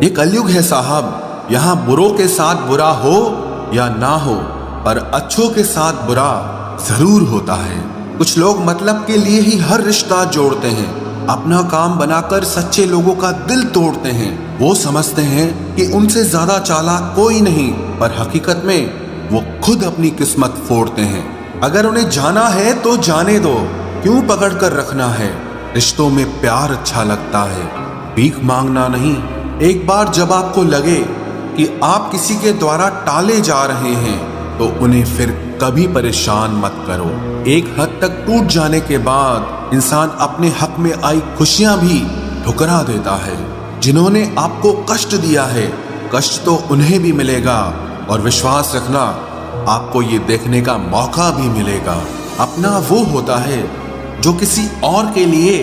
ये कलयुग है साहब, यहाँ बुरों के साथ बुरा हो या ना हो, पर अच्छों के साथ बुरा जरूर होता है। कुछ लोग मतलब के लिए ही हर रिश्ता जोड़ते हैं, अपना काम बनाकर सच्चे लोगों का दिल तोड़ते हैं। वो समझते हैं कि उनसे ज्यादा चालाक कोई नहीं, पर हकीकत में वो खुद अपनी किस्मत फोड़ते हैं। अगर उन्हें जाना है तो जाने दो, क्यों पकड़ कर रखना है। रिश्तों में प्यार अच्छा लगता है, भीख मांगना नहीं। एक बार जब आपको लगे कि आप किसी के द्वारा टाले जा रहे हैं तो उन्हें फिर कभी परेशान मत करो। एक हद तक टूट जाने के बाद इंसान अपने हक में आई खुशियां भी ठुकरा देता है। जिन्होंने आपको कष्ट दिया है, कष्ट तो उन्हें भी मिलेगा, और विश्वास रखना आपको ये देखने का मौका भी मिलेगा। अपना वो होता है जो किसी और के लिए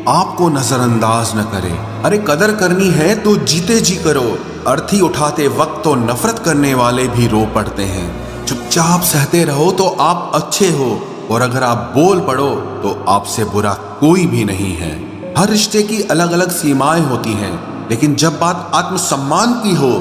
आपको नजरअंदाज न करे। अरे कदर करनी है तो जीते जी करो। अर्थी उठाते वक्त तो नफरत करने वाले भी रो पड़ते हैं। चुपचाप सहते रहो तो आप अच्छे हो, और अगर आप बोल पड़ो तो आपसे बुरा कोई भी नहीं है। हर रिश्ते की अलग अलग सीमाएं होती हैं, लेकिन जब बात आत्मसम्मान की हो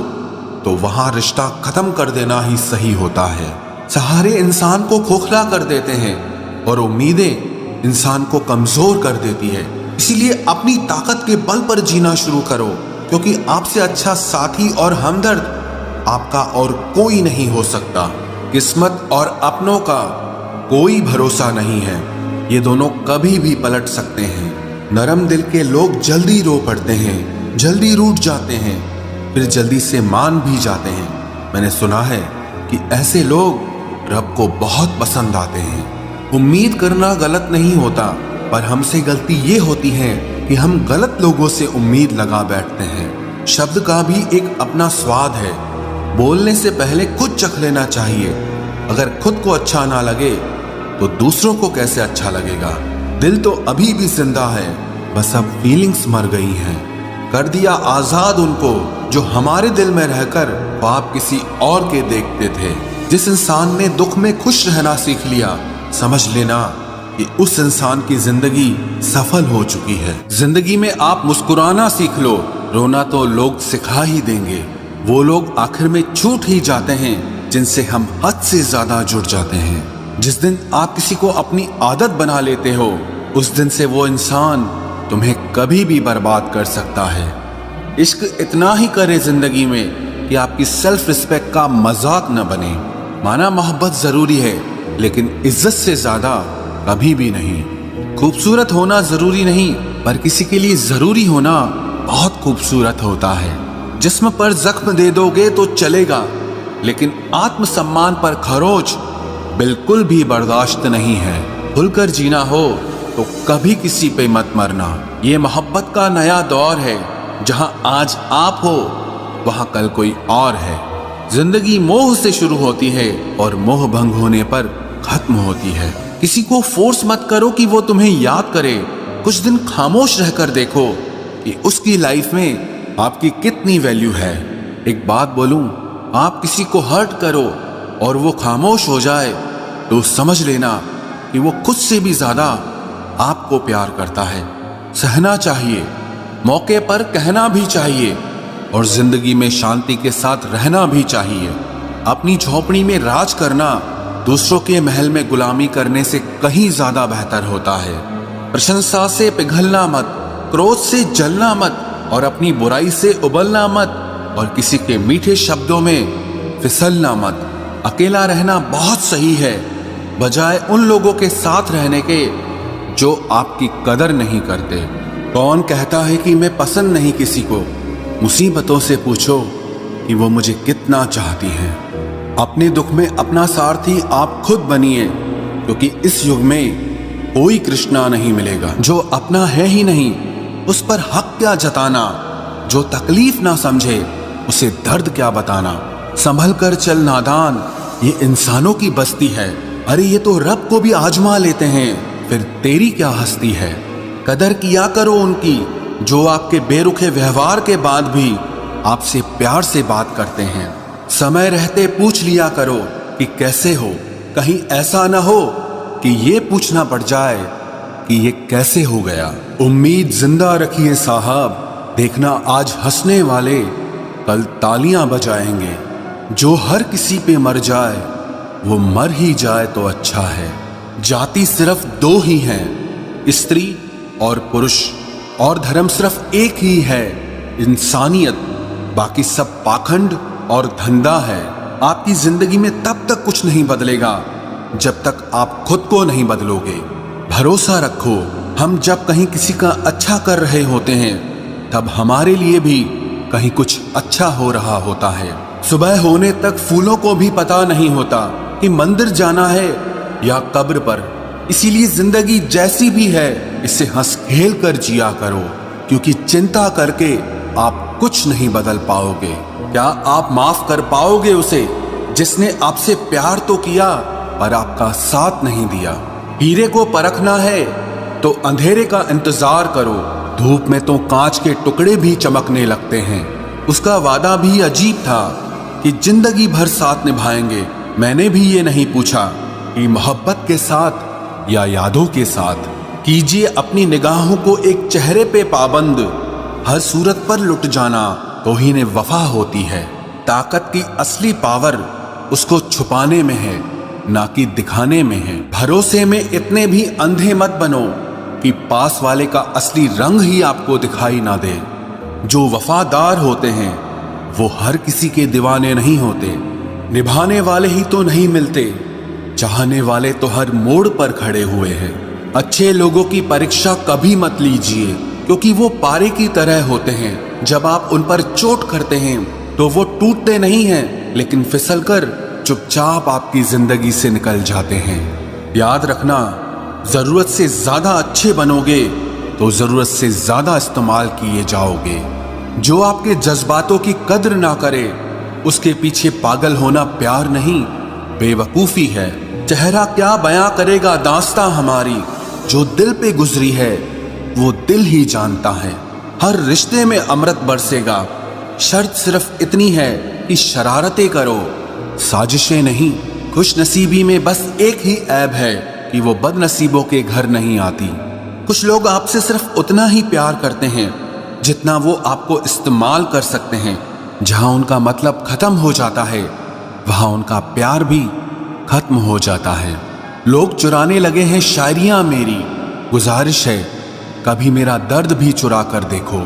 तो वहां रिश्ता खत्म कर देना ही सही होता है। सहारे इंसान को खोखला कर देते हैं और उम्मीदें इंसान को कमजोर कर देती है। इसीलिए अपनी ताकत के बल पर जीना शुरू करो, क्योंकि आपसे अच्छा साथी और हमदर्द आपका और कोई नहीं हो सकता। किस्मत और अपनों का कोई भरोसा नहीं है, ये दोनों कभी भी पलट सकते हैं। नरम दिल के लोग जल्दी रो पड़ते हैं, जल्दी रूठ जाते हैं, फिर जल्दी से मान भी जाते हैं। मैंने सुना है कि ऐसे लोग रब को बहुत पसंद आते हैं। उम्मीद करना गलत नहीं होता, पर हमसे गलती ये होती है कि हम गलत लोगों से उम्मीद लगा बैठते हैं। शब्द का भी एक अपना स्वाद है, बोलने से पहले खुद चख लेना चाहिए। अगर खुद को अच्छा ना लगे तो दूसरों को कैसे अच्छा लगेगा। दिल तो अभी भी जिंदा है, बस अब फीलिंग्स मर गई हैं। कर दिया आजाद उनको जो हमारे दिल में रहकर ख्वाब किसी और के देखते थे। जिस इंसान ने दुख में खुश रहना सीख लिया, समझ लेना कि उस इंसान की जिंदगी सफल हो चुकी है। जिंदगी में आप मुस्कुराना सीख लो, रोना तो लोग सिखा ही देंगे। वो लोग आखिर में छूट ही जाते हैं जिनसे हम हद से ज्यादा जुड़ जाते हैं। जिस दिन आप किसी को अपनी आदत बना लेते हो, उस दिन से वो इंसान तुम्हें कभी भी बर्बाद कर सकता है। इश्क इतना ही करे जिंदगी में कि आपकी सेल्फ रिस्पेक्ट का मजाक न बने। माना मोहब्बत जरूरी है, लेकिन इज्जत से ज्यादा कभी भी नहीं। खूबसूरत होना जरूरी नहीं, पर किसी के लिए जरूरी होना बहुत खूबसूरत होता है। जिस्म पर जख्म दे दोगे तो चलेगा, लेकिन आत्मसम्मान पर खरोच बिल्कुल भी बर्दाश्त नहीं है। खुलकर जीना हो तो कभी किसी पे मत मरना। ये मोहब्बत का नया दौर है, जहां आज आप हो वहां कल कोई और है। जिंदगी मोह से शुरू होती है और मोह भंग होने पर खत्म होती है। किसी को फोर्स मत करो कि वो तुम्हें याद करे। कुछ दिन खामोश रहकर देखो कि उसकी लाइफ में आपकी कितनी वैल्यू है। एक बात बोलूं, आप किसी को हर्ट करो और वो खामोश हो जाए तो समझ लेना कि वो खुद से भी ज्यादा आपको प्यार करता है। सहना चाहिए, मौके पर कहना भी चाहिए, और जिंदगी में शांति के साथ रहना भी चाहिए। अपनी झोपड़ी में राज करना दूसरों के महल में गुलामी करने से कहीं ज्यादा बेहतर होता है। प्रशंसा से पिघलना मत, क्रोध से जलना मत, और अपनी बुराई से उबलना मत, और किसी के मीठे शब्दों में फिसलना मत। अकेला रहना बहुत सही है, बजाय उन लोगों के साथ रहने के जो आपकी कदर नहीं करते। कौन कहता है कि मैं पसंद नहीं किसी को? मुसीबतों से पूछो कि वो मुझे कितना चाहती हैं। अपने दुख में अपना सारथी आप खुद बनिए, क्योंकि इस युग में कोई कृष्णा नहीं मिलेगा। जो अपना है ही नहीं, उस पर हक क्या जताना। जो तकलीफ ना समझे, उसे दर्द क्या बताना। संभल कर चल नादान, ये इंसानों की बस्ती है। अरे ये तो रब को भी आजमा लेते हैं, फिर तेरी क्या हस्ती है। कदर किया करो उनकी जो आपके बेरुखे व्यवहार के बाद भी आपसे प्यार से बात करते हैं। समय रहते पूछ लिया करो कि कैसे हो, कहीं ऐसा ना हो कि ये पूछना पड़ जाए कि ये कैसे हो गया। उम्मीद जिंदा रखिए साहब, देखना आज हंसने वाले कल तालियां बजाएंगे। जो हर किसी पे मर जाए वो मर ही जाए तो अच्छा है। जाति सिर्फ दो ही हैं, स्त्री और पुरुष, और धर्म सिर्फ एक ही है, इंसानियत। बाकी सब पाखंड और धंधा है। आपकी जिंदगी में तब तक कुछ नहीं बदलेगा जब तक आप खुद को नहीं बदलोगे। भरोसा रखो, हम जब कहीं किसी का अच्छा कर रहे होते हैं तब हमारे लिए भी कहीं कुछ अच्छा हो रहा होता है। सुबह होने तक फूलों को भी पता नहीं होता कि मंदिर जाना है या कब्र पर। इसीलिए जिंदगी जैसी भी है इसे हंस खेल कर जिया करो, क्योंकि चिंता करके आप कुछ नहीं बदल पाओगे। क्या आप माफ कर पाओगे उसे जिसने आपसे प्यार तो किया पर आपका साथ नहीं दिया? हीरे को परखना है तो अंधेरे का इंतजार करो। धूप में तो कांच के टुकड़े भी चमकने लगते हैं। उसका वादा भी अजीब था कि जिंदगी भर साथ निभाएंगे। मैंने भी ये नहीं पूछा कि मोहब्बत के साथ या यादों के साथ। कीजिए अपनी निगाहों को एक चेहरे पे पाबंद, हर सूरत पर लुट जाना तौहीन वफा होती है। ताकत की असली पावर उसको छुपाने में है, ना कि दिखाने में है। भरोसे में इतने भी अंधे मत बनो कि पास वाले का असली रंग ही आपको दिखाई ना दे। जो वफादार होते हैं वो हर किसी के दीवाने नहीं होते। निभाने वाले ही तो नहीं मिलते, चाहने वाले तो हर मोड़ पर खड़े हुए हैं। अच्छे लोगों की परीक्षा कभी मत लीजिए, क्योंकि वो पारे की तरह होते हैं। जब आप उन पर चोट करते हैं तो वो टूटते नहीं हैं, लेकिन फिसलकर चुपचाप आपकी जिंदगी से निकल जाते हैं। याद रखना, जरूरत से ज्यादा अच्छे बनोगे तो जरूरत से ज्यादा इस्तेमाल किए जाओगे। जो आपके जज्बातों की कद्र ना करे उसके पीछे पागल होना प्यार नहीं, बेवकूफी है। चेहरा क्या बयां करेगा दास्तां हमारी, जो दिल पे गुजरी है वो दिल ही जानता है। हर रिश्ते में अमृत बरसेगा, शर्त सिर्फ इतनी है कि शरारतें करो, साजिशें नहीं। खुश नसीबी में बस एक ही ऐब है कि वो बदनसीबों के घर नहीं आती। कुछ लोग आपसे सिर्फ उतना ही प्यार करते हैं जितना वो आपको इस्तेमाल कर सकते हैं। जहां उनका मतलब खत्म हो जाता है वहां उनका प्यार भी खत्म हो जाता है। लोग चुराने लगे हैं शायरियां मेरी, गुजारिश है कभी मेरा दर्द भी चुरा कर देखो।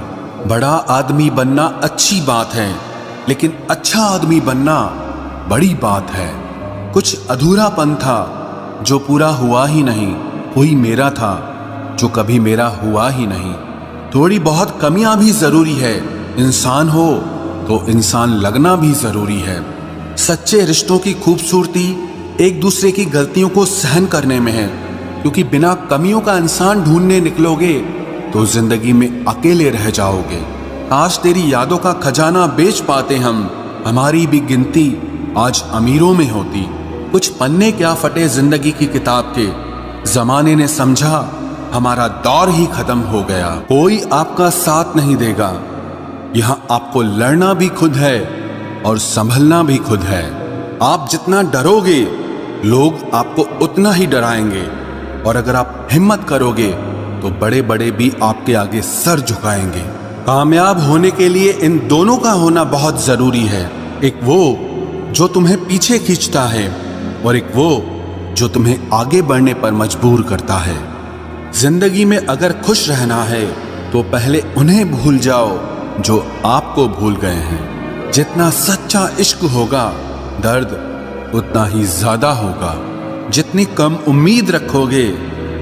बड़ा आदमी बनना अच्छी बात है, लेकिन अच्छा आदमी बनना बड़ी बात है। कुछ अधूरापन था जो पूरा हुआ ही नहीं, कोई मेरा था जो कभी मेरा हुआ ही नहीं। थोड़ी बहुत कमियां भी जरूरी है, इंसान हो तो इंसान लगना भी जरूरी है। सच्चे रिश्तों की खूबसूरती एक दूसरे की गलतियों को सहन करने में है, क्योंकि बिना कमियों का इंसान ढूंढने निकलोगे तो जिंदगी में अकेले रह जाओगे। आज तेरी यादों का खजाना बेच पाते हम, हमारी भी गिनती आज अमीरों में होती। कुछ पन्ने क्या फटे जिंदगी की किताब के, जमाने ने समझा हमारा दौर ही खत्म हो गया। कोई आपका साथ नहीं देगा, यहाँ आपको लड़ना भी खुद है और संभलना भी खुद है। आप जितना डरोगे लोग आपको उतना ही डराएंगे, और अगर आप हिम्मत करोगे तो बड़े बड़े भी आपके आगे सर झुकाएंगे। कामयाब होने के लिए इन दोनों का होना बहुत जरूरी है। एक वो जो तुम्हें पीछे खींचता है और एक वो जो तुम्हें आगे बढ़ने पर मजबूर करता है। जिंदगी में अगर खुश रहना है तो पहले उन्हें भूल जाओ जो आपको भूल गए हैं। जितना सच्चा इश्क होगा दर्द उतना ही ज्यादा होगा। जितनी कम उम्मीद रखोगे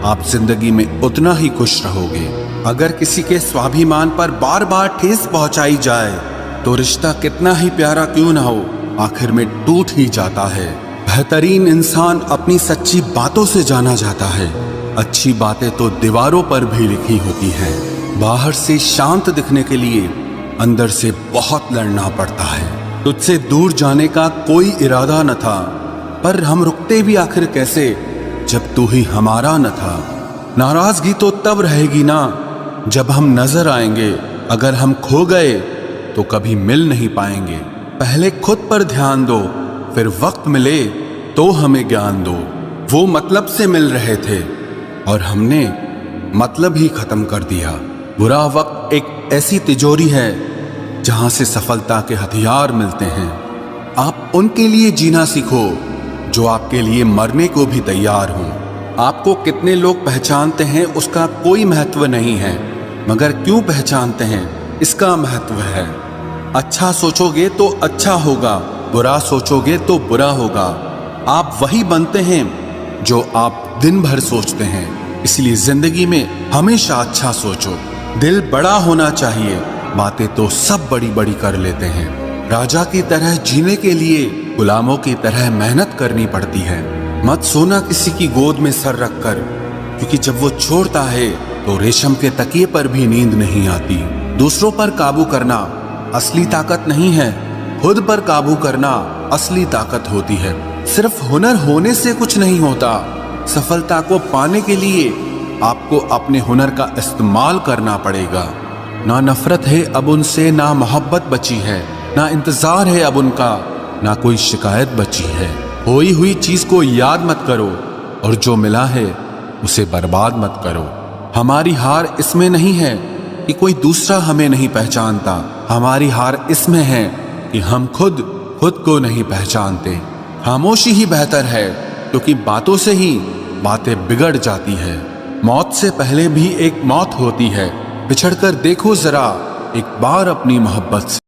आप जिंदगी में उतना ही खुश रहोगे। अगर किसी के स्वाभिमान पर बार बार ठेस पहुंचाई जाए तो रिश्ता कितना ही प्यारा क्यों ना हो आखिर में टूट ही जाता है। बेहतरीन इंसान अपनी सच्ची बातों से जाना जाता है। अच्छी बातें तो दीवारों पर भी लिखी होती हैं। बाहर से शांत दिखने के लिए अंदर से बहुत लड़ना पड़ता है। तुझसे दूर जाने का कोई इरादा न था, पर हम रुकते भी आखिर कैसे जब तू ही हमारा न था। नाराजगी तो तब रहेगी ना जब हम नजर आएंगे, अगर हम खो गए तो कभी मिल नहीं पाएंगे। पहले खुद पर ध्यान दो, फिर वक्त मिले तो हमें ज्ञान दो। वो मतलब से मिल रहे थे और हमने मतलब ही खत्म कर दिया। बुरा वक्त एक ऐसी तिजोरी है जहां से सफलता के हथियार मिलते हैं। आप उनके लिए जीना सीखो जो आपके लिए मरने को भी तैयार हों। आपको कितने लोग पहचानते हैं उसका कोई महत्व नहीं है, मगर क्यों पहचानते हैं इसका महत्व है। अच्छा सोचोगे तो अच्छा होगा, बुरा सोचोगे तो बुरा होगा। आप वही बनते हैं जो आप दिन भर सोचते हैं। इसलिए जिंदगी में हमेशा अच्छा सोचो। दिल बड़ा होना चाहिए, बातें तो सब बड़ी बड़ी कर लेते हैं। राजा की तरह जीने के लिए गुलामों की तरह मेहनत करनी पड़ती है। मत सोना किसी की गोद में सर रखकर, क्योंकि जब वो छोड़ता है तो रेशम के तकिए पर भी नींद नहीं आती। दूसरों पर काबू करना असली ताकत नहीं है, खुद पर काबू करना असली ताकत होती है। सिर्फ हुनर होने से कुछ नहीं होता। सफलता को पाने के लिए आपको अपने हुनर का इस्तेमाल करना पड़ेगा। ना नफरत है अब उनसे, ना मोहब्बत बची है, ना इंतजार है अब उनका, ना कोई शिकायत बची है। खोई हुई चीज को याद मत करो और जो मिला है उसे बर्बाद मत करो। हमारी हार इसमें नहीं है कि कोई दूसरा हमें नहीं पहचानता, हमारी हार इसमें है कि हम खुद को नहीं पहचानते। खामोशी ही बेहतर है, क्योंकि बातों से ही बातें बिगड़ जाती है। मौत से पहले भी एक मौत होती है। बिछड़कर देखो जरा एक बार अपनी मोहब्बत से।